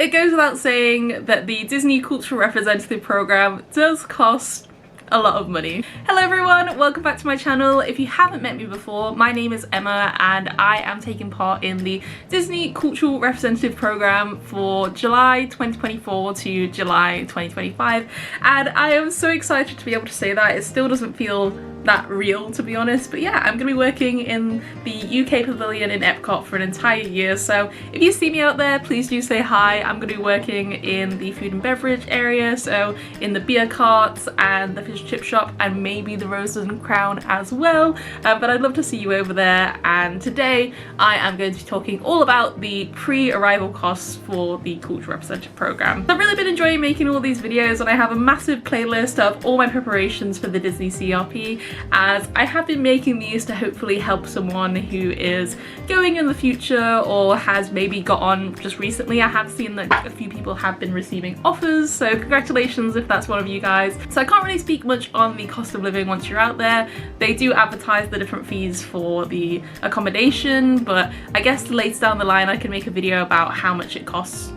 it goes without saying that the Disney Cultural Representative Program does cost a lot of money. Hello everyone, welcome back to my channel. If you haven't met me before, my name is Emma and I am taking part in the Disney Cultural Representative Program for July 2024 to July 2025, and I am so excited to be able to say that. It still doesn't feel that real, to be honest, but yeah, I'm gonna be working in the UK Pavilion in Epcot for an entire year, so if you see me out there, please do say hi. I'm gonna be working in the food and beverage area, so in the beer carts and the fish and chip shop and maybe the Roses and Crown as well, but I'd love to see you over there. And today I am going to be talking all about the pre-arrival costs for the Cultural Representative Program. I've really been enjoying making all these videos and I have a massive playlist of all my preparations for the Disney CRP, as I have been making these to hopefully help someone who is going in the future or has maybe got on just recently. I have seen that a few people have been receiving offers, so congratulations if that's one of you guys. So I can't really speak much on the cost of living once you're out there. They do advertise the different fees for the accommodation, but I guess later down the line I can make a video about how much it costs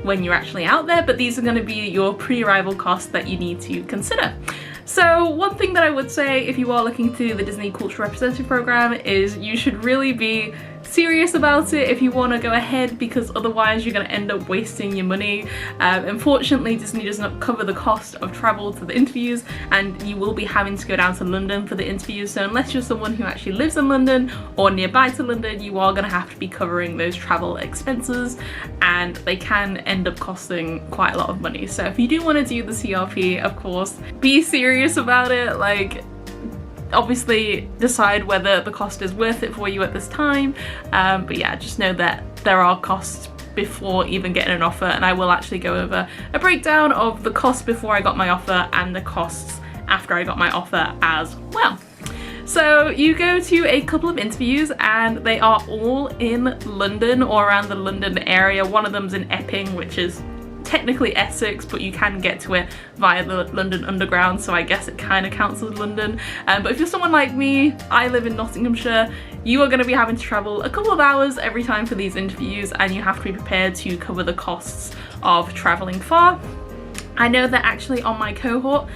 when you're actually out there, but these are going to be your pre-arrival costs that you need to consider. So one thing that I would say if you are looking to the Disney Cultural Representative Program is you should really be serious about it if you want to go ahead, because otherwise you're going to end up wasting your money. Unfortunately, Disney does not cover the cost of travel to the interviews, and you will be having to go down to London for the interviews, so unless you're someone who actually lives in London or nearby to London, you are going to have to be covering those travel expenses, and they can end up costing quite a lot of money. So if you do want to do the CRP, of course, be serious about it. Like, obviously decide whether the cost is worth it for you at this time, but yeah, just know that there are costs before even getting an offer, and I will actually go over a breakdown of the costs before I got my offer and the costs after I got my offer as well. So you go to a couple of interviews and they are all in London or around the London area. One of them's in Epping, which is technically Essex, but you can get to it via the London Underground, so I guess it kind of counts as London. But if you're someone like me, I live in Nottinghamshire, you are going to be having to travel a couple of hours every time for these interviews, and you have to be prepared to cover the costs of travelling far. I know that actually on my cohort,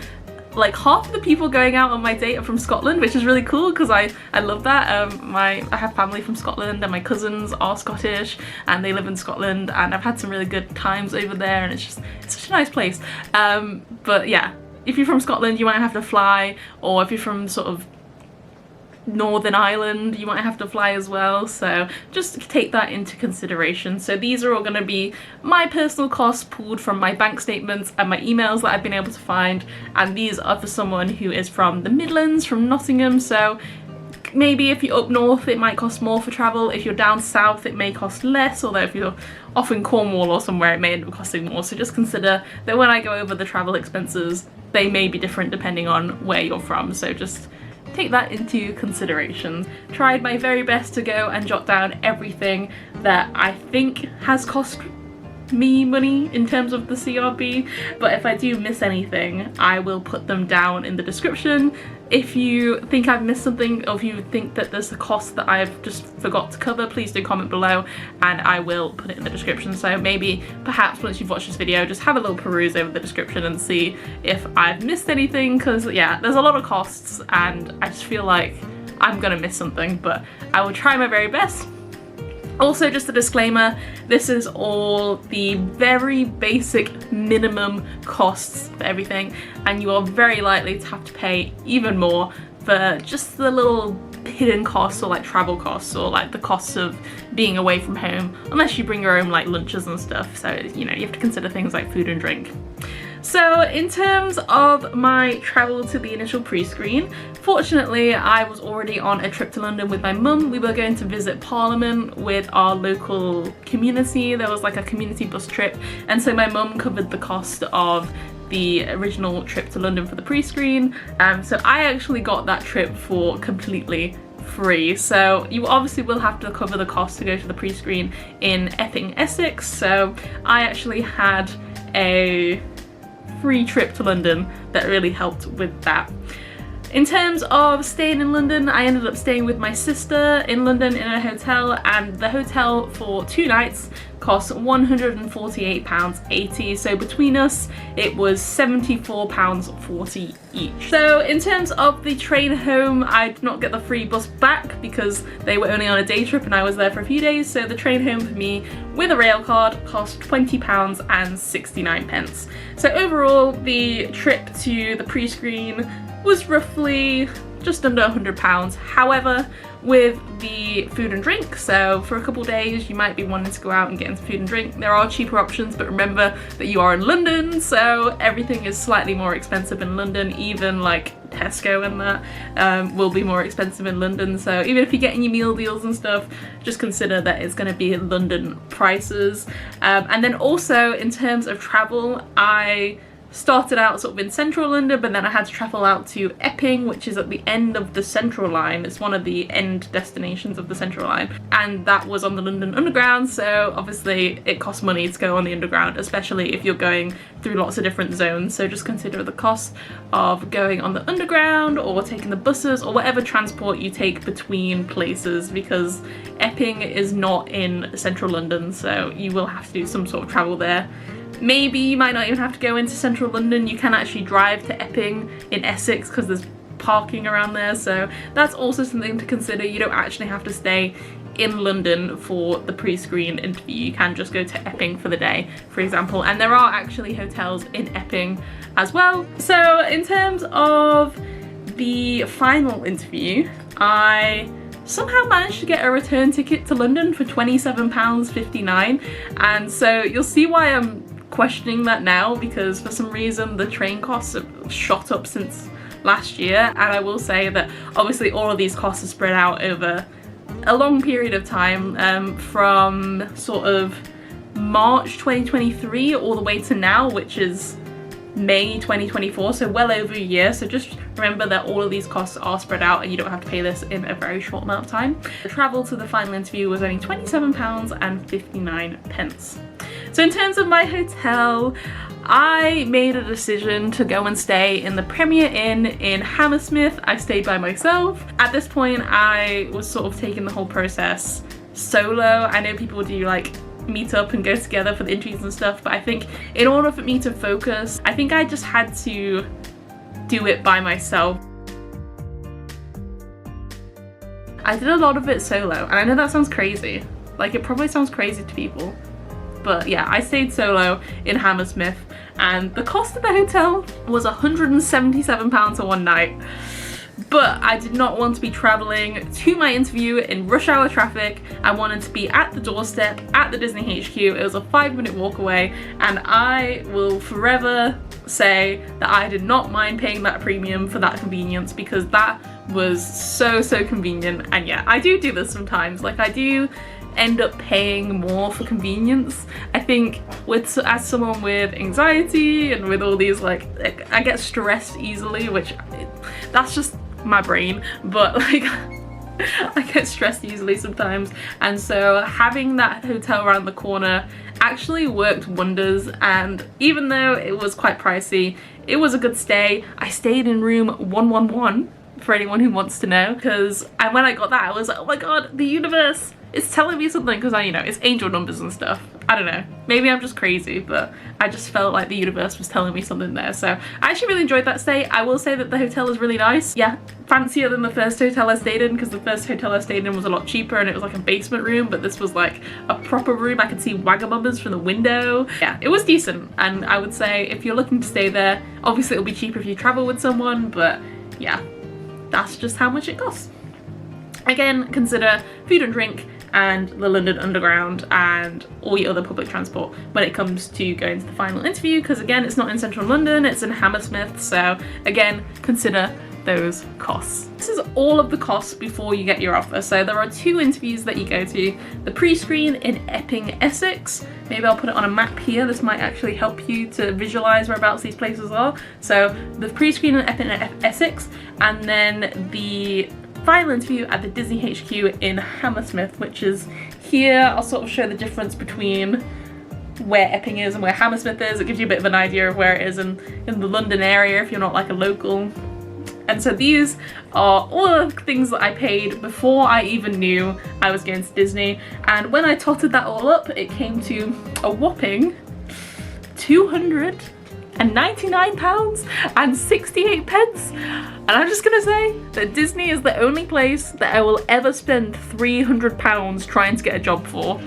like half of the people going out on my date are from Scotland, which is really cool because I love that. I have family from Scotland and my cousins are Scottish and they live in Scotland, and I've had some really good times over there, and it's such a nice place. But yeah, if you're from Scotland you might have to fly, or if you're from sort of Northern Ireland you might have to fly as well, so just take that into consideration. So these are all going to be my personal costs pulled from my bank statements and my emails that I've been able to find, and these are for someone who is from the Midlands, from Nottingham. So maybe if you're up north it might cost more for travel, if you're down south it may cost less, although if you're off in Cornwall or somewhere it may end up costing more. So just consider that when I go over the travel expenses they may be different depending on where you're from, so just take that into consideration. Tried my very best to go and jot down everything that I think has cost me money in terms of the CRP, but if I do miss anything I will put them down in the description. If you think I've missed something, or if you think that there's a cost that I've just forgot to cover, please do comment below and I will put it in the description. So maybe perhaps once you've watched this video just have a little peruse over the description and see if I've missed anything, because yeah, there's a lot of costs and I just feel like I'm gonna miss something, but I will try my very best. Also, just a disclaimer, this is all the very basic minimum costs for everything, and you are very likely to have to pay even more for just the little hidden costs, or like travel costs, or like the costs of being away from home, unless you bring your own like lunches and stuff. So, you know, you have to consider things like food and drink. So in terms of my travel to the initial pre-screen, fortunately I was already on a trip to London with my mum. We were going to visit Parliament with our local community. There was like a community bus trip, and so my mum covered the cost of the original trip to London for the pre-screen. So I actually got that trip for completely free. So you obviously will have to cover the cost to go to the pre-screen in Epping, Essex. So I actually had a free trip to London that really helped with that. In terms of staying in London, I ended up staying with my sister in London in a hotel, and the hotel for 2 nights cost £148.80, so between us it was £74.40 each. So in terms of the train home, I did not get the free bus back because they were only on a day trip and I was there for a few days, so the train home for me with a rail card cost £20.69. So overall the trip to the pre-screen was roughly just under £100. However, with the food and drink, so for a couple days you might be wanting to go out and get into food and drink, there are cheaper options, but remember that you are in London, so everything is slightly more expensive in London. Even like Tesco and that will be more expensive in London, so even if you're getting your meal deals and stuff, just consider that it's going to be London prices. And then also in terms of travel, I started out sort of in central London, but then I had to travel out to Epping, which is at the end of the Central Line. It's one of the end destinations of the Central Line, and that was on the London Underground, so obviously it costs money to go on the Underground, especially if you're going through lots of different zones. So just consider the cost of going on the Underground or taking the buses or whatever transport you take between places, because Epping is not in central London, so you will have to do some sort of travel there. Maybe you might not even have to go into central London. You can actually drive to Epping in Essex because there's parking around there, so that's also something to consider. You don't actually have to stay in London for the pre-screen interview. You can just go to Epping for the day, for example, and there are actually hotels in Epping as well. So in terms of the final interview, I somehow managed to get a return ticket to London for £27.59, and so you'll see why I'm questioning that now, because for some reason the train costs have shot up since last year. And I will say that obviously all of these costs are spread out over a long period of time, from sort of March 2023 all the way to now, which is May 2024, so well over a year. So just remember that all of these costs are spread out and you don't have to pay this in a very short amount of time. The travel to the final interview was only £27.59. So in terms of my hotel, I made a decision to go and stay in the Premier Inn in Hammersmith. I stayed by myself. At this point, I was sort of taking the whole process solo. I know people do like meet up and go together for the interviews and stuff, but I think in order for me to focus, I think I just had to do it by myself. I did a lot of it solo, and I know that sounds crazy. Like, it probably sounds crazy to people, but yeah, I stayed solo in Hammersmith, and the cost of the hotel was £177 for one night. But I did not want to be travelling to my interview in rush hour traffic. I wanted to be at the doorstep at the Disney HQ. It was a 5-minute walk away, and I will forever say that I did not mind paying that premium for that convenience, because that was so convenient. And yeah, I do this sometimes. Like, I do end up paying more for convenience. I think as someone with anxiety and with all these, like, I get stressed easily, which that's just my brain, but like I get stressed easily sometimes, and so having that hotel around the corner actually worked wonders. And even though it was quite pricey, it was a good stay. I stayed in room 111 for anyone who wants to know, because when I got that I was like, oh my god, the universe is telling me something, because it's angel numbers and stuff. I don't know, maybe I'm just crazy, but I just felt like the universe was telling me something there. So I actually really enjoyed that stay. I will say that the hotel is really nice. Yeah, fancier than the first hotel I stayed in, because the first hotel I stayed in was a lot cheaper and it was like a basement room, but this was like a proper room. I could see Wagamamas from the window. Yeah, it was decent, and I would say if you're looking to stay there, obviously it'll be cheaper if you travel with someone, but yeah, that's just how much it costs. Again, consider food and drink and the London Underground and all your other public transport when it comes to going to the final interview, because again, it's not in central London, it's in Hammersmith, so again, consider those costs. This is all of the costs before you get your offer. So there are 2 interviews that you go to. The pre-screen in Epping, Essex. Maybe I'll put it on a map here. This might actually help you to visualize whereabouts these places are. So the pre-screen in Epping, Essex, and then the final interview at the Disney HQ in Hammersmith, which is here. I'll sort of show the difference between where Epping is and where Hammersmith is. It gives you a bit of an idea of where it is in the London area if you're not like a local. And so these are all of the things that I paid before I even knew I was going to Disney. And when I totted that all up, it came to a whopping £299.68. And I'm just gonna say that Disney is the only place that I will ever spend £300 trying to get a job for.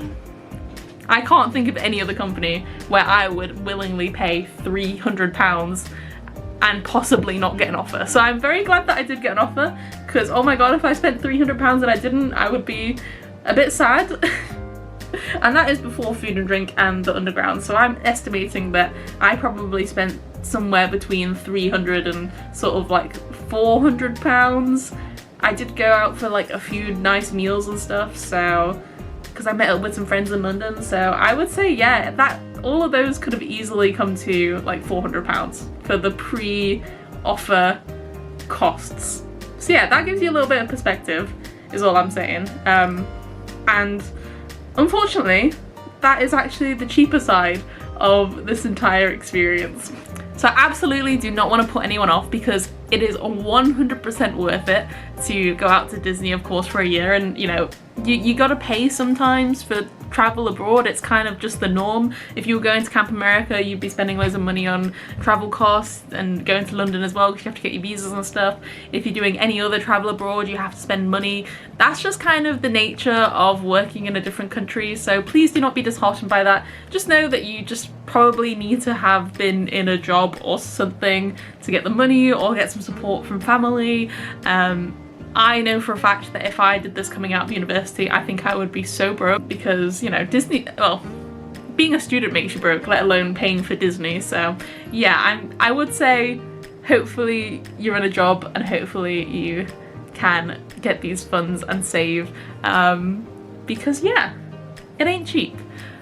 I can't think of any other company where I would willingly pay £300 and possibly not get an offer. So I'm very glad that I did get an offer, because oh my god, if I spent £300 and I didn't, I would be a bit sad. And that is before food and drink and the underground. So I'm estimating that I probably spent somewhere between 300 and sort of like £400. I did go out for like a few nice meals and stuff, so because I met up with some friends in London, so I would say yeah, that all of those could have easily come to like £400 for the pre-offer costs. So yeah, that gives you a little bit of perspective is all I'm saying. And unfortunately, that is actually the cheaper side of this entire experience. So I absolutely do not want to put anyone off, because it is 100% worth it to go out to Disney, of course, for a year. And you know, you gotta pay sometimes for travel abroad. It's kind of just the norm. If you were going to Camp America, you'd be spending loads of money on travel costs, and going to London as well because you have to get your visas and stuff. If you're doing any other travel abroad, you have to spend money. That's just kind of the nature of working in a different country, so please do not be disheartened by that. Just know that you just probably need to have been in a job or something to get the money or get some support from family. I know for a fact that if I did this coming out of university, I think I would be so broke, because, you know, Disney, well, being a student makes you broke, let alone paying for Disney. So yeah, I would say hopefully you're in a job and hopefully you can get these funds and save, because yeah, it ain't cheap.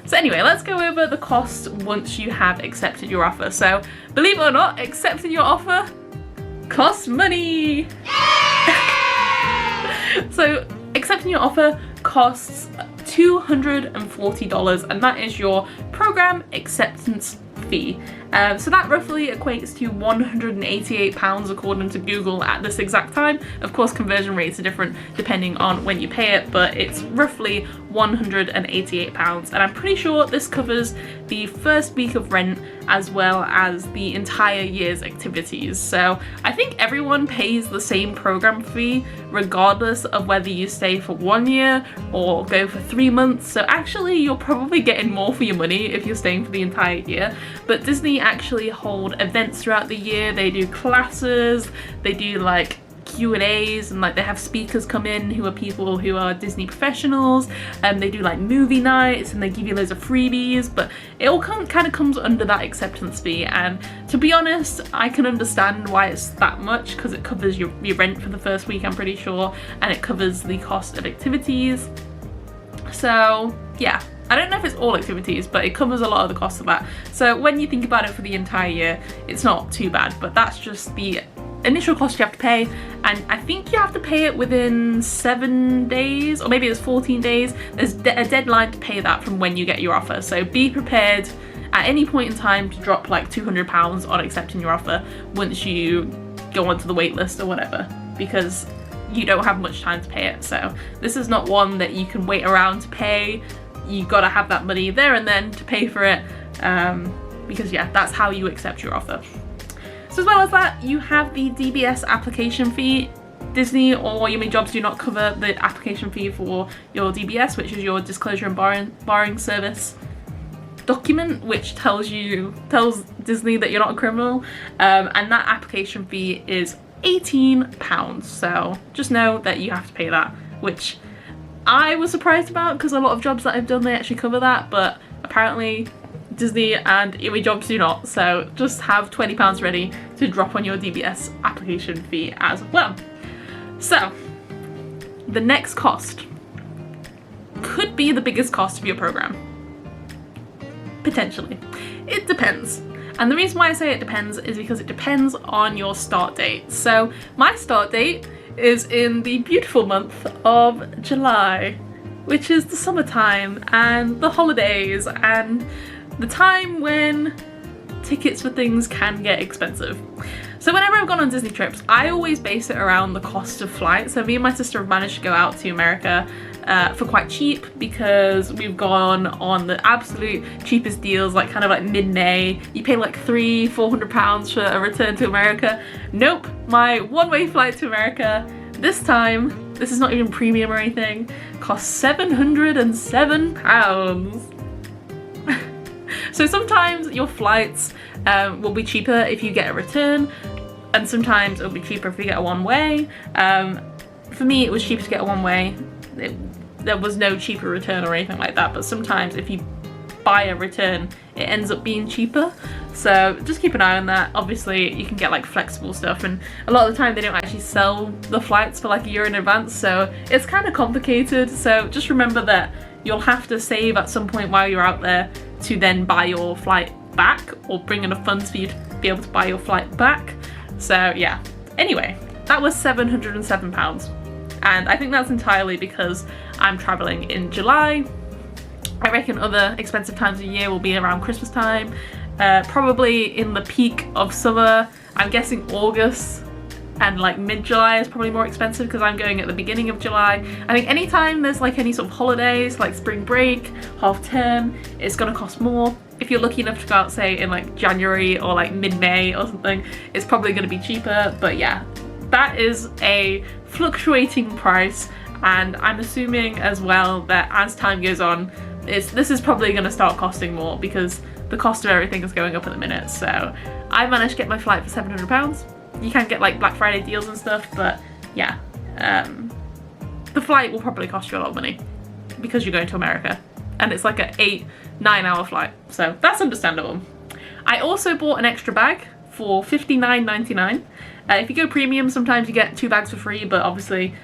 So anyway, let's go over the cost once you have accepted your offer. So believe it or not, accepting your offer costs money. So accepting your offer costs $240, and that is your program acceptance fee. So that roughly equates to £188 according to Google at this exact time. Of course, conversion rates are different depending on when you pay it, but it's roughly £188, and I'm pretty sure this covers the first week of rent as well as the entire year's activities. So I think everyone pays the same program fee regardless of whether you stay for 1 year or go for 3 months. So actually you're probably getting more for your money if you're staying for the entire year. But Disney actually hold events throughout the year. They do classes, they do like Q&As, and like they have speakers come in who are people who are Disney professionals, and they do like movie nights, and they give you loads of freebies. But it all kind of comes under that acceptance fee, and to be honest, I can understand why it's that much, because it covers your rent for the first week, I'm pretty sure, and it covers the cost of activities. So yeah, I don't know if it's all activities, but it covers a lot of the cost of that. So when you think about it for the entire year, it's not too bad, but that's just the initial cost you have to pay, and I think you have to pay it within 7 days, or maybe it's 14 days. There's a deadline to pay that from when you get your offer, so be prepared at any point in time to drop like £200 on accepting your offer once you go onto the wait list or whatever, because you don't have much time to pay it. So this is not one that you can wait around to pay. You gotta have that money there and then to pay for it, because yeah, that's how you accept your offer. So as well as that, you have the DBS application fee. Disney or Yummy Jobs do not cover the application fee for your DBS, which is your disclosure and barring service document, which tells Disney that you're not a criminal, and that application fee is £18. So just know that you have to pay that, which I was surprised about, because a lot of jobs that I've done, they actually cover that, but apparently Disney and Yummy Jobs do not. So just have £20 ready to drop on your DBS application fee as well. So the next cost could be the biggest cost of your program. Potentially. It depends. And the reason why I say it depends is because it depends on your start date. So my start date is in the beautiful month of July, which is the summertime and the holidays and the time when tickets for things can get expensive. So whenever I've gone on Disney trips, I always base it around the cost of flight. So me and my sister have managed to go out to America for quite cheap because we've gone on the absolute cheapest deals, like kind of like mid-May. You pay like £300–400 for a return to America. Nope, my one-way flight to America this time, this is not even premium or anything, cost £707. So sometimes your flights will be cheaper if you get a return, and sometimes it'll be cheaper if you get a one-way. For me, it was cheaper to get a one-way. There was no cheaper return or anything like that, but sometimes if you buy a return, it ends up being cheaper. So just keep an eye on that. Obviously, you can get like flexible stuff, and a lot of the time they don't actually sell the flights for like a year in advance, so it's kind of complicated. So just remember that you'll have to save at some point while you're out there to then buy your flight back, or bring enough funds for you to be able to buy your flight back. So yeah, anyway, that was £707, and I think that's entirely because I'm traveling in July. I reckon other expensive times of year will be around Christmas time, probably in the peak of summer. I'm guessing August and like mid-July is probably more expensive because I'm going at the beginning of July. I think anytime there's like any sort of holidays, like spring break, half term, it's gonna cost more. If you're lucky enough to go out, say, in like January or like mid-May or something, it's probably gonna be cheaper. But yeah, that is a fluctuating price, and I'm assuming as well that as time goes on, this is probably gonna start costing more because the cost of everything is going up at the minute. So I managed to get my flight for £700. You can get like Black Friday deals and stuff, but yeah, the flight will probably cost you a lot of money because you're going to America, and it's like an 8–9 hour flight, so that's understandable. I also bought an extra bag for $59.99. If you go premium, sometimes you get 2 bags for free, but obviously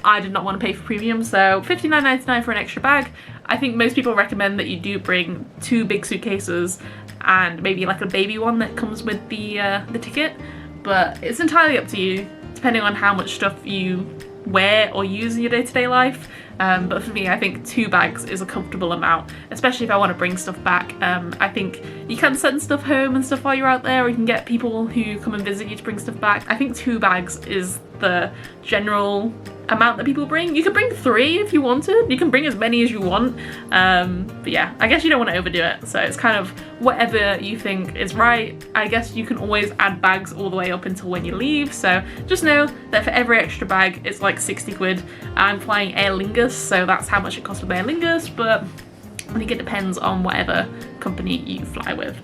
I did not want to pay for premium, so $59.99 for an extra bag. I think most people recommend that you do bring 2 big suitcases and maybe like a baby one that comes with the ticket, but it's entirely up to you depending on how much stuff you wear or use in your day-to-day life. But for me, I think 2 bags is a comfortable amount, especially if I want to bring stuff back. I think you can send stuff home and stuff while you're out there, or you can get people who come and visit you to bring stuff back. I think 2 bags is the general amount that people bring. You can bring 3 if you wanted. You can bring as many as you want. But yeah, I guess you don't want to overdo it. So it's kind of whatever you think is right. I guess you can always add bags all the way up until when you leave. So just know that for every extra bag, it's like 60 quid. I'm flying Aer Lingus, so that's how much it costs with Aer Lingus, but I think it depends on whatever company you fly with.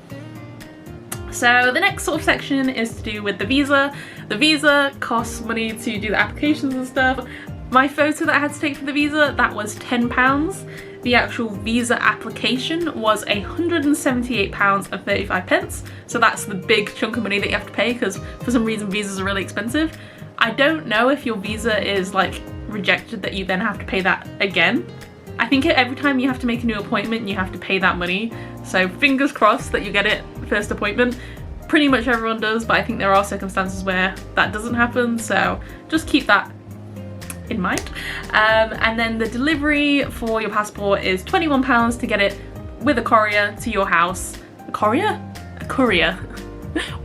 So the next sort of section is to do with the visa. The visa costs money to do the applications and stuff. My photo that I had to take for the visa, that was £10. The actual visa application was £178.35. So that's the big chunk of money that you have to pay, because for some reason visas are really expensive. I don't know if your visa is like rejected that you then have to pay that again. I think every time you have to make a new appointment, you have to pay that money. So fingers crossed that you get it first appointment. Pretty much everyone does, but I think there are circumstances where that doesn't happen. So just keep that in mind. And then the delivery for your passport is £21 to get it with a courier to your house. A courier? A courier.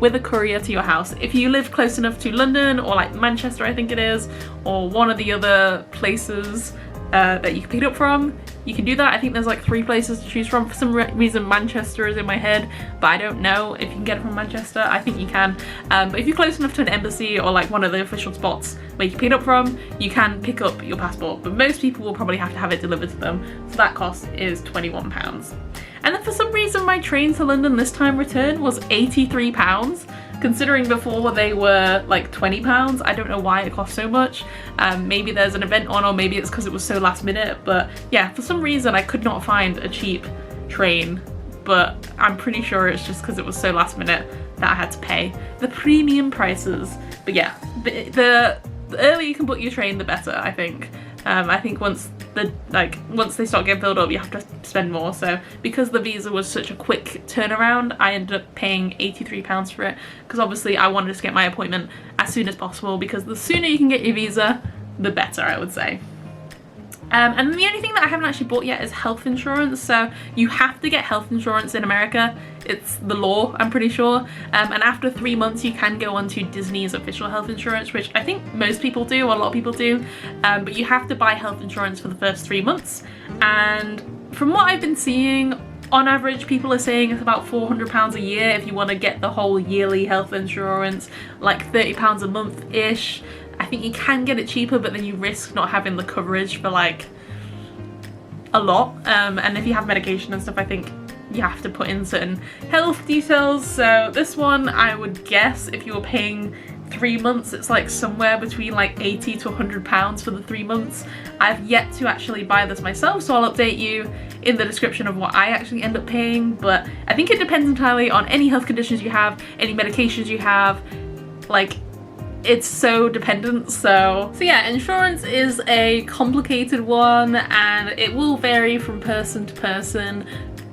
With a courier to your house. If you live close enough to London or like Manchester, I think it is, or one of the other places that you can pick it up from, you can do that. I think there's like 3 places to choose from. For some reason Manchester is in my head, but I don't know if you can get it from Manchester. I think you can, but if you're close enough to an embassy or like one of the official spots where you can pick it up from, you can pick up your passport, but most people will probably have to have it delivered to them, so that cost is £21. And then for some reason my train to London this time return was £83, considering before they were like £20. I don't know why it cost so much. Maybe there's an event on, or maybe it's because it was so last minute, but yeah, for some reason I could not find a cheap train, but I'm pretty sure it's just because it was so last minute that I had to pay the premium prices. But yeah, the earlier you can book your train, the better, I think. I think once they start getting filled up, you have to spend more. So because the visa was such a quick turnaround, I ended up paying £83 for it, because obviously I wanted to get my appointment as soon as possible, because the sooner you can get your visa, the better, I would say. And the only thing that I haven't actually bought yet is health insurance. So you have to get health insurance in America. It's the law, I'm pretty sure. And after 3 months, you can go on to Disney's official health insurance, which I think most people do, or a lot of people do. But you have to buy health insurance for the first 3 months. And from what I've been seeing, on average, people are saying it's about £400 a year if you want to get the whole yearly health insurance, like £30 a month-ish. I think you can get it cheaper, but then you risk not having the coverage for like a lot. And if you have medication and stuff, I think you have to put in certain health details. So this one, I would guess if you were paying 3 months, it's like somewhere between like £80 to £100 for the 3 months. I've yet to actually buy this myself, so I'll update you in the description of what I actually end up paying. But I think it depends entirely on any health conditions you have, any medications you have. Like, it's so dependent. So yeah, insurance is a complicated one and it will vary from person to person,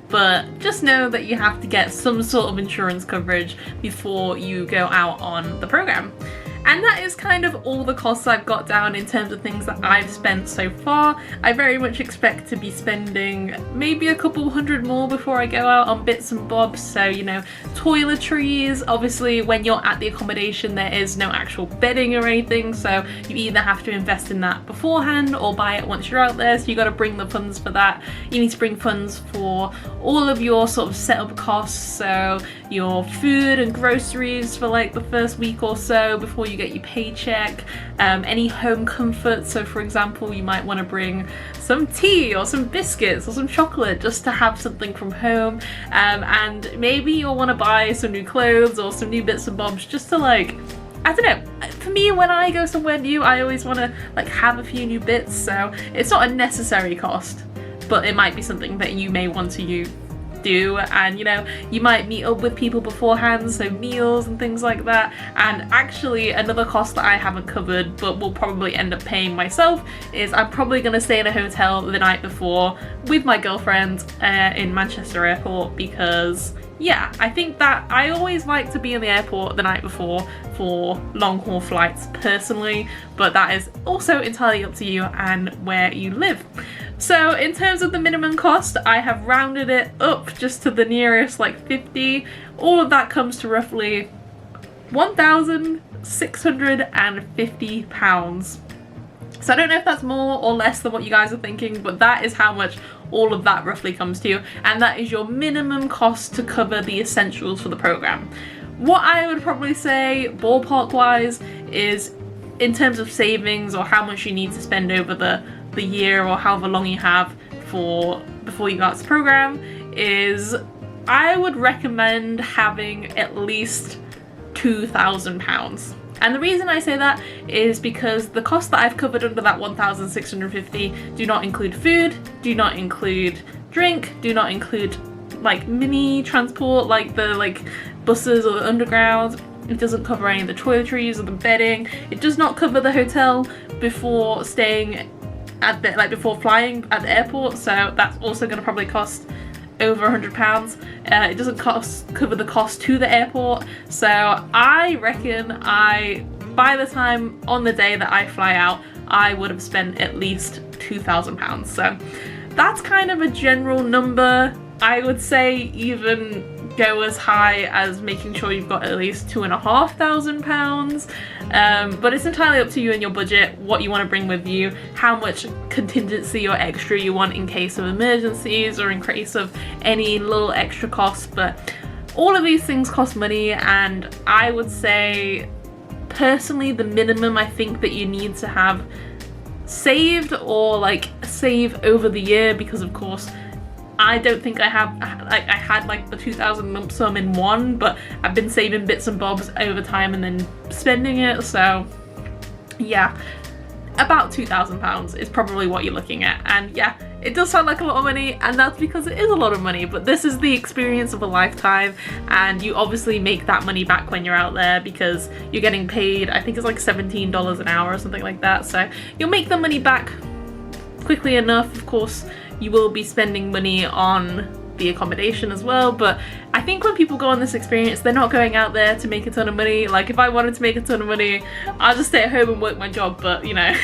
but just know that you have to get some sort of insurance coverage before you go out on the program. And that is kind of all the costs I've got down in terms of things that I've spent so far. I very much expect to be spending maybe a couple hundred more before I go out on bits and bobs. So, you know, toiletries. Obviously, when you're at the accommodation, there is no actual bedding or anything. So you either have to invest in that beforehand or buy it once you're out there. So you got to bring the funds for that. You need to bring funds for all of your sort of setup costs. So your food and groceries for like the first week or so before you get your paycheck, any home comfort. So for example, you might want to bring some tea or some biscuits or some chocolate just to have something from home, and maybe you'll want to buy some new clothes or some new bits and bobs just to, like, I don't know, for me, when I go somewhere new, I always want to like have a few new bits. So it's not a necessary cost, but it might be something that you may want to do. And you know, you might meet up with people beforehand, so meals and things like that. And actually another cost that I haven't covered but will probably end up paying myself is I'm probably going to stay in a hotel the night before with my girlfriend in Manchester Airport, because yeah, I think that I always like to be in the airport the night before for long haul flights personally, but that is also entirely up to you and where you live. So in terms of the minimum cost, I have rounded it up just to the nearest like 50. All of that comes to roughly £1,650. So I don't know if that's more or less than what you guys are thinking, but that is how much all of that roughly comes to, and that is your minimum cost to cover the essentials for the program. What I would probably say ballpark wise is, in terms of savings or how much you need to spend over the year or however long you have before you go out to the program, is I would recommend having at least £2,000. And the reason I say that is because the costs that I've covered under that 1,650 do not include food, do not include drink, do not include like mini transport like the buses or the underground. It doesn't cover any of the toiletries or the bedding. It does not cover the hotel before staying at the before flying at the airport, so that's also going to probably cost over £100. It doesn't cover the cost to the airport, so I reckon by the time on the day that I fly out, I would have spent at least £2,000. So that's kind of a general number. I would say even go as high as making sure you've got at least £2,500. But it's entirely up to you and your budget, what you want to bring with you, how much contingency or extra you want in case of emergencies or in case of any little extra costs. But all of these things cost money, and I would say personally the minimum I think that you need to have saved or like save over the year, because of course I don't think I had like the 2,000 lump sum in one, but I've been saving bits and bobs over time and then spending it. So yeah, about £2,000 is probably what you're looking at. And yeah, it does sound like a lot of money, and that's because it is a lot of money, but this is the experience of a lifetime, and you obviously make that money back when you're out there because you're getting paid, I think it's like $17 an hour or something like that. So you'll make the money back quickly enough. Of course, you will be spending money on the accommodation as well, but I think when people go on this experience, they're not going out there to make a ton of money. Like if I wanted to make a ton of money, I'll just stay at home and work my job, but you know,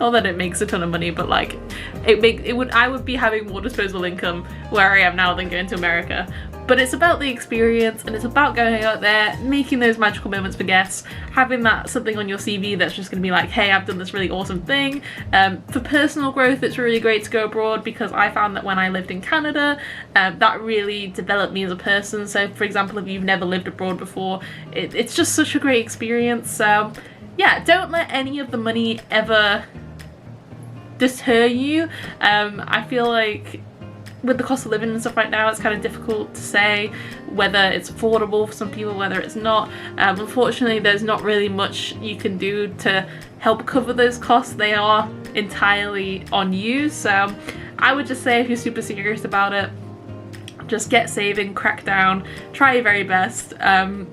Not that it makes a ton of money, but like I would be having more disposable income where I am now than going to America. But it's about the experience, and it's about going out there, making those magical moments for guests, having that something on your CV that's just going to be like, hey, I've done this really awesome thing. For personal growth, it's really great to go abroad, because I found that when I lived in Canada, that really developed me as a person. So for example, if you've never lived abroad before, it's just such a great experience. So yeah, don't let any of the money ever deter you. I feel like with the cost of living and stuff right now, it's kind of difficult to say whether it's affordable for some people, whether it's not. Unfortunately, there's not really much you can do to help cover those costs. They are entirely on you. So I would just say, if you're super serious about it, just get saving, crack down, try your very best.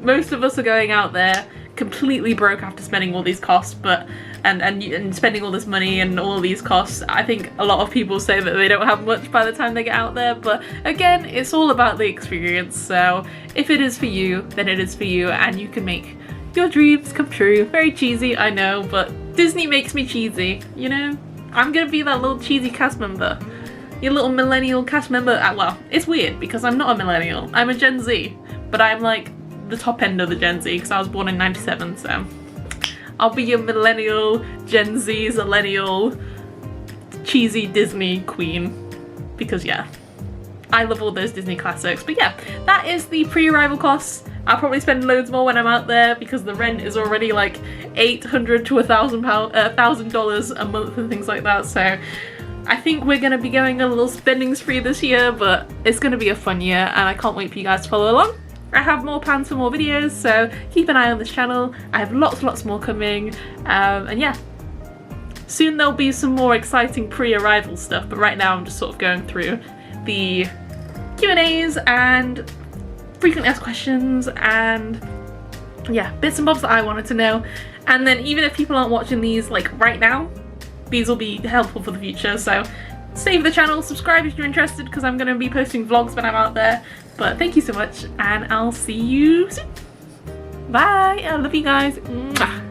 Most of us are going out there completely broke after spending all these costs, but and spending all this money and all these costs. I think a lot of people say that they don't have much by the time they get out there, but again, it's all about the experience. So if it is for you, then it is for you, and you can make your dreams come true. Very cheesy, I know, but Disney makes me cheesy, you know? I'm gonna be that little cheesy cast member. Your little millennial cast member. Well, it's weird because I'm not a millennial, I'm a Gen Z, but I'm like the top end of the Gen Z because I was born in 97, so I'll be your millennial, Gen Z, zillennial, cheesy Disney queen, because yeah, I love all those Disney classics. But yeah, that is the pre-arrival costs. I'll probably spend loads more when I'm out there, because the rent is already like $800 to $1,000 a month and things like that. So I think we're going to be going a little spending spree this year, but it's going to be a fun year, and I can't wait for you guys to follow along. I have more plans for more videos, so keep an eye on this channel. I have lots more coming, and yeah, soon there'll be some more exciting pre-arrival stuff, but right now I'm just sort of going through the Q&As and frequently asked questions and yeah, bits and bobs that I wanted to know. And then even if people aren't watching these like right now, these will be helpful for the future, so save the channel, subscribe if you're interested, because I'm going to be posting vlogs when I'm out there. But thank you so much, and I'll see you soon. Bye! I love you guys. Mwah.